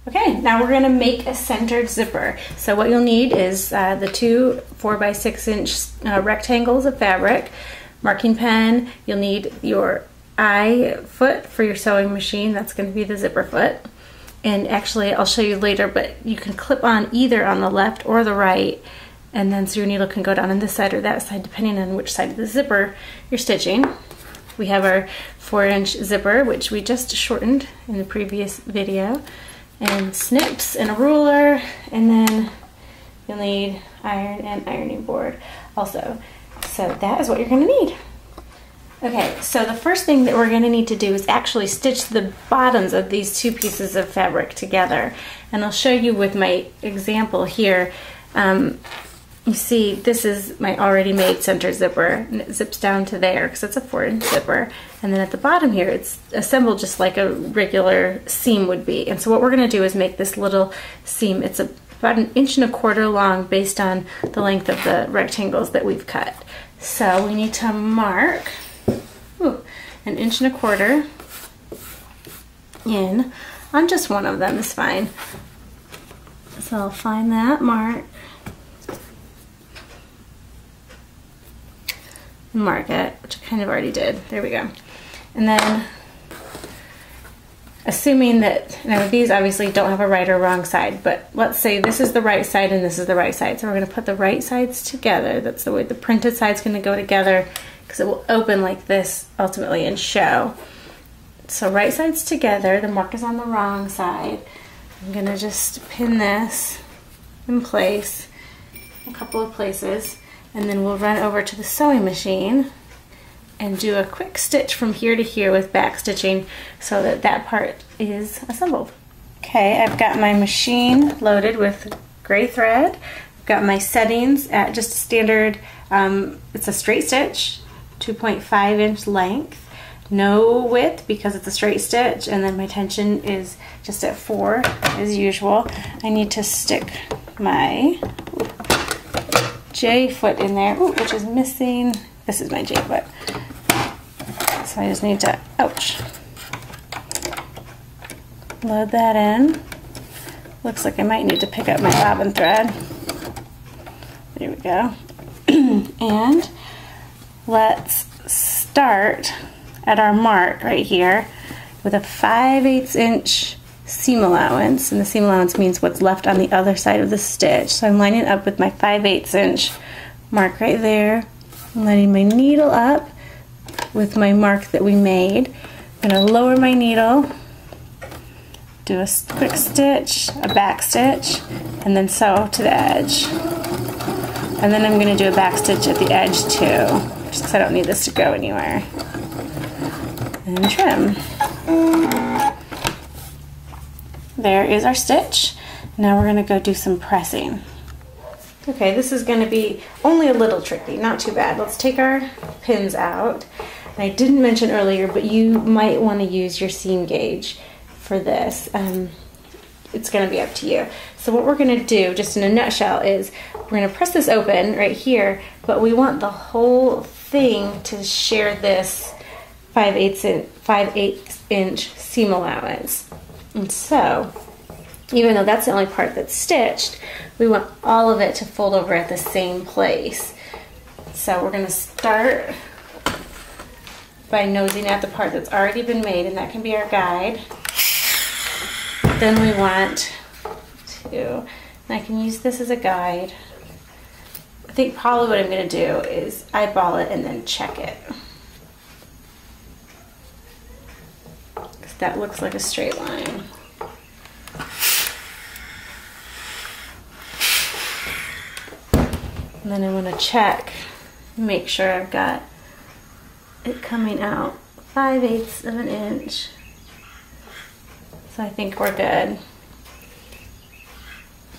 Okay, now we're going to make a centered zipper. So what you'll need is the two 4x6" rectangles of fabric, marking pen. You'll need your eye foot for your sewing machine. That's going to be the zipper foot. And actually, I'll show you later, but you can clip on either on the left or the right, and then so your needle can go down on this side or that side, depending on which side of the zipper you're stitching. We have our 4-inch zipper, which we just shortened in the previous video, and snips and a ruler, and then you'll need iron and ironing board also. So that is what you're going to need. Okay, so the first thing that we're going to need to do is actually stitch the bottoms of these two pieces of fabric together. And I'll show you with my example here. You see, this is my already made center zipper, and it zips down to there because it's a 4-inch zipper. And then at the bottom here, it's assembled just like a regular seam would be. And so what we're going to do is make this little seam. It's about 1.25 inches long based on the length of the rectangles that we've cut. So we need to mark 1.25 inches in on just one of them is fine. So I'll find that mark, mark it, which I kind of already did. There we go. And then, assuming that, now these obviously don't have a right or wrong side, but let's say this is the right side and this is the right side. So we're going to put the right sides together. That's the way the printed side's going to go together, because it will open like this ultimately and show. So right sides together, the mark is on the wrong side. I'm going to just pin this in place, a couple of places, and then we'll run over to the sewing machine and do a quick stitch from here to here with back stitching so that that part is assembled. Okay, I've got my machine loaded with gray thread. I've got my settings at just standard, it's a straight stitch, 2.5-inch length, no width because it's a straight stitch, and then my tension is just at 4 as usual. I need to stick my J foot in there, which is missing. This is my J foot. So I just need to, ouch, load that in. Looks like I might need to pick up my bobbin thread. There we go. And let's start at our mark right here with a 5/8 inch seam allowance, and the seam allowance means what's left on the other side of the stitch. So I'm lining up with my 5/8 inch mark right there. I'm lining my needle up with my mark that we made. I'm going to lower my needle, do a quick stitch, a back stitch, and then sew to the edge. And then I'm going to do a back stitch at the edge too, just because I don't need this to go anywhere. And trim. There is our stitch. Now we're going to go do some pressing. Okay, this is going to be only a little tricky, not too bad. Let's take our pins out. And I didn't mention earlier, but you might want to use your seam gauge for this. It's going to be up to you. So what we're going to do, just in a nutshell, is we're going to press this open right here, but we want the whole thing to share this 5/8 inch seam allowance. And so, even though that's the only part that's stitched, we want all of it to fold over at the same place. So we're going to start by nosing at the part that's already been made, and that can be our guide. Then we want to, and I can use this as a guide. I think probably what I'm going to do is eyeball it and then check it. Because that looks like a straight line. And then I want to check, make sure I've got it coming out 5/8 of an inch. So I think we're good.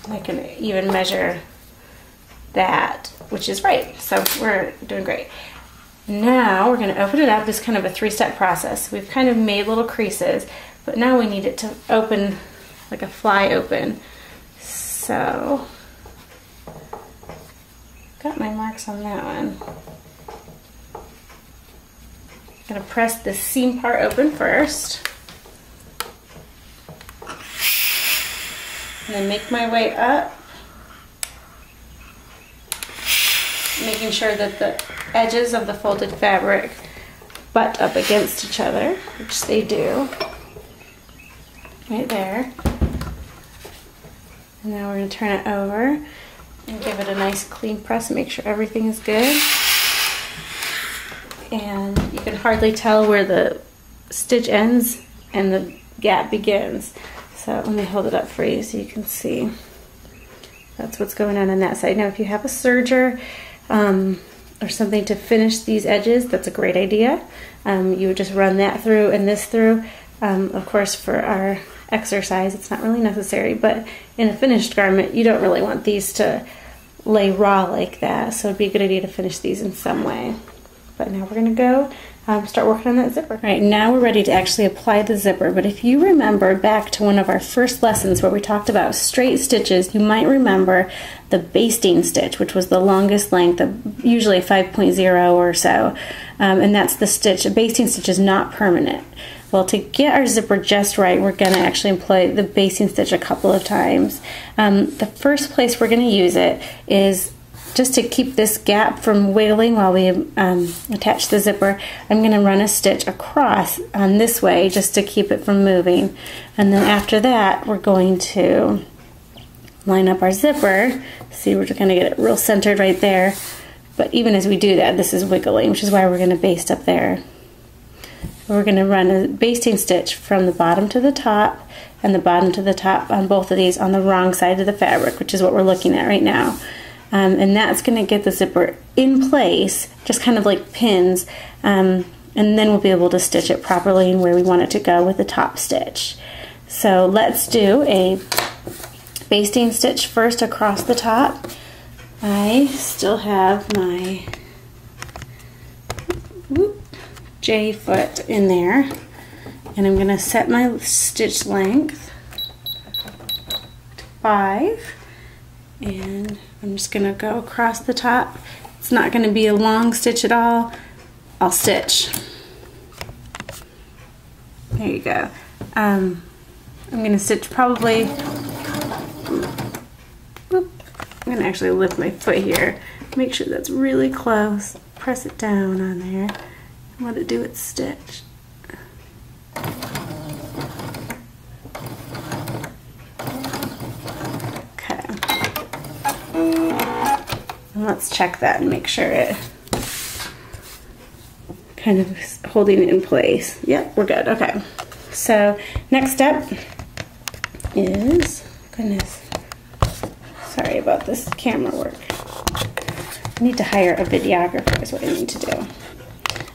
I can even measure that, which is right. So we're doing great. Now we're going to open it up. This is kind of a 3-step process. We've kind of made little creases, but now we need it to open like a fly open. So got my marks on that one. I'm going to press the seam part open first. And then make my way up, making sure that the edges of the folded fabric butt up against each other, which they do, right there. And now we're going to turn it over and give it a nice clean press and make sure everything is good. And you can hardly tell where the stitch ends and the gap begins. So let me hold it up for you so you can see. That's what's going on that side. Now if you have a serger or something to finish these edges, that's a great idea. You would just run that through and this through. Of course, for our exercise, it's not really necessary, but in a finished garment, you don't really want these to lay raw like that, so it'd be a good idea to finish these in some way. But now we're going to go start working on that zipper. All right, now we're ready to actually apply the zipper, but if you remember back to one of our first lessons where we talked about straight stitches, you might remember the basting stitch, which was the longest length, of usually 5.0 or so, and that's the stitch. A basting stitch is not permanent. Well, to get our zipper just right, we're going to actually employ the basting stitch a couple of times. The first place we're going to use it is just to keep this gap from wiggling while we attach the zipper. I'm going to run a stitch across on this way just to keep it from moving. And then after that, we're going to line up our zipper. See, we're just going to get it real centered right there. But even as we do that, this is wiggling, which is why we're going to baste up there. We're going to run a basting stitch from the bottom to the top and the bottom to the top on both of these on the wrong side of the fabric, which is what we're looking at right now. And that's going to get the zipper in place, just kind of like pins, and then we'll be able to stitch it properly and where we want it to go with the top stitch. So let's do a basting stitch first across the top. I still have my J foot in there, and I'm going to set my stitch length to 5, and I'm just going to go across the top. It's not going to be a long stitch at all. I'll stitch. There you go. I'm going to stitch probably, I'm going to actually lift my foot here, make sure that's really close, press it down on there. Let it do its stitch. Okay. And let's check that and make sure it kind of is holding it in place. Yep, we're good. Okay. So next step is, goodness, sorry about this camera work. I need to hire a videographer is what I need to do.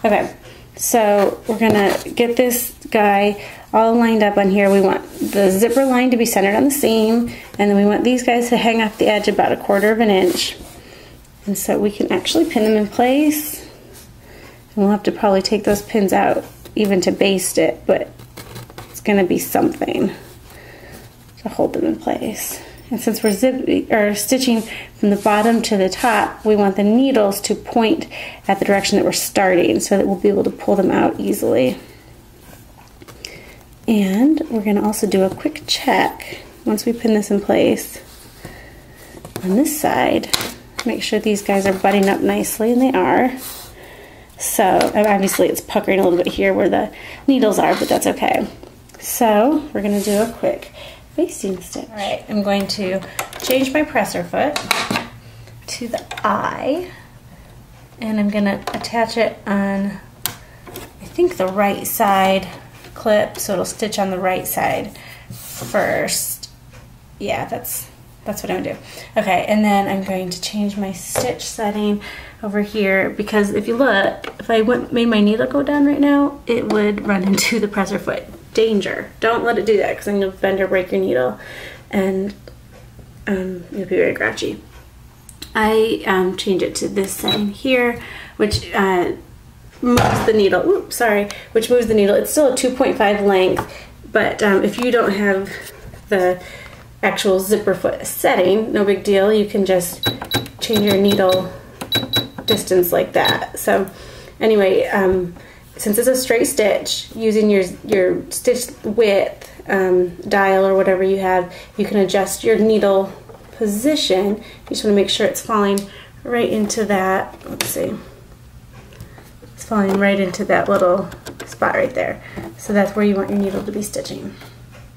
Okay, so we're gonna get this guy all lined up on here. We want the zipper line to be centered on the seam, and then we want these guys to hang off the edge about 1/4 of an inch. And so we can actually pin them in place. And we'll have to probably take those pins out even to baste it, but it's gonna be something to hold them in place. And since we're stitching from the bottom to the top, we want the needles to point at the direction that we're starting so that we'll be able to pull them out easily. And we're going to also do a quick check once we pin this in place on this side. Make sure these guys are butting up nicely, and they are. So obviously it's puckering a little bit here where the needles are, but that's okay. So we're going to do a quick basting stitch. All right, I'm going to change my presser foot to the eye, and I'm going to attach it on, I think, the right side clip, so it'll stitch on the right side first. Yeah, that's what I'm going to do. Okay, and then I'm going to change my stitch setting over here, because if you look, if I made my needle go down right now, it would run into the presser foot. Danger. Don't let it do that, because then you'll bend or break your needle, and you'll be very grouchy. I change it to this setting here, which moves the needle. Oops, sorry. Which moves the needle. It's still a 2.5 length, but if you don't have the actual zipper foot setting, no big deal. You can just change your needle distance like that. So anyway, since it's a straight stitch, using your stitch width dial or whatever you have, you can adjust your needle position. You just want to make sure it's falling right into that, let's see, it's falling right into that little spot right there. So that's where you want your needle to be stitching.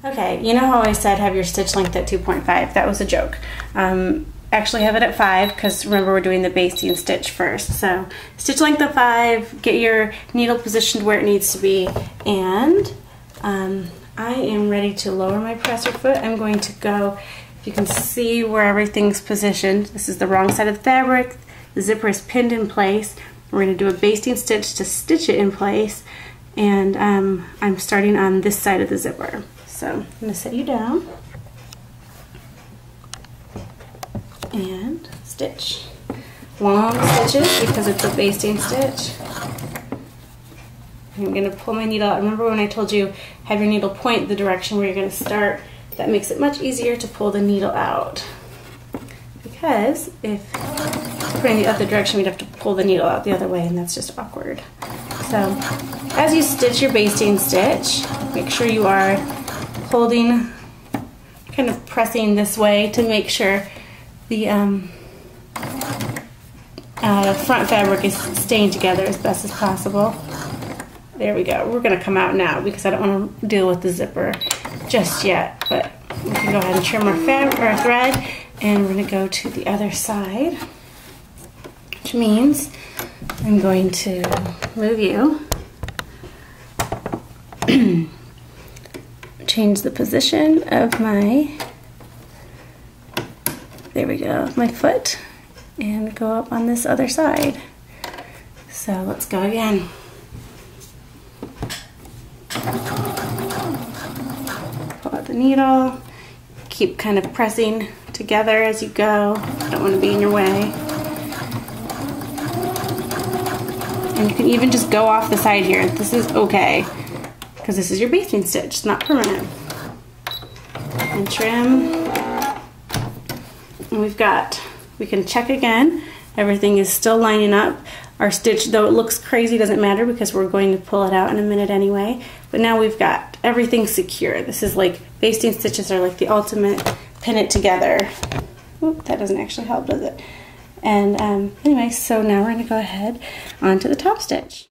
Okay, you know how I said have your stitch length at 2.5? That was a joke. Actually have it at 5 because remember we're doing the basting stitch first. So stitch length of 5, get your needle positioned where it needs to be, and I am ready to lower my presser foot. I'm going to go, if you can see where everything's positioned, this is the wrong side of the fabric, the zipper is pinned in place. We're going to do a basting stitch to stitch it in place, and I'm starting on this side of the zipper. So I'm going to set you down and stitch. Long stitches because it's a basting stitch. I'm going to pull my needle out. Remember when I told you have your needle point the direction where you're going to start? That makes it much easier to pull the needle out. Because if putting the other direction, we'd have to pull the needle out the other way, and that's just awkward. So as you stitch your basting stitch, make sure you are holding, kind of pressing this way to make sure the front fabric is staying together as best as possible. There we go. We're going to come out now because I don't want to deal with the zipper just yet, but we can go ahead and trim our thread, and we're going to go to the other side, which means I'm going to move you, change the position of my, there we go, my foot, and go up on this other side. So let's go again. Pull out the needle, keep kind of pressing together as you go. Don't want to be in your way. And you can even just go off the side here. This is okay, because this is your basting stitch, it's not permanent. And trim. And we can check again. Everything is still lining up. Our stitch, though it looks crazy, doesn't matter because we're going to pull it out in a minute anyway. But now we've got everything secure. This is like, basting stitches are like the ultimate pin it together. Oop, that doesn't actually help, does it? And anyway, so now we're going to go ahead onto the top stitch.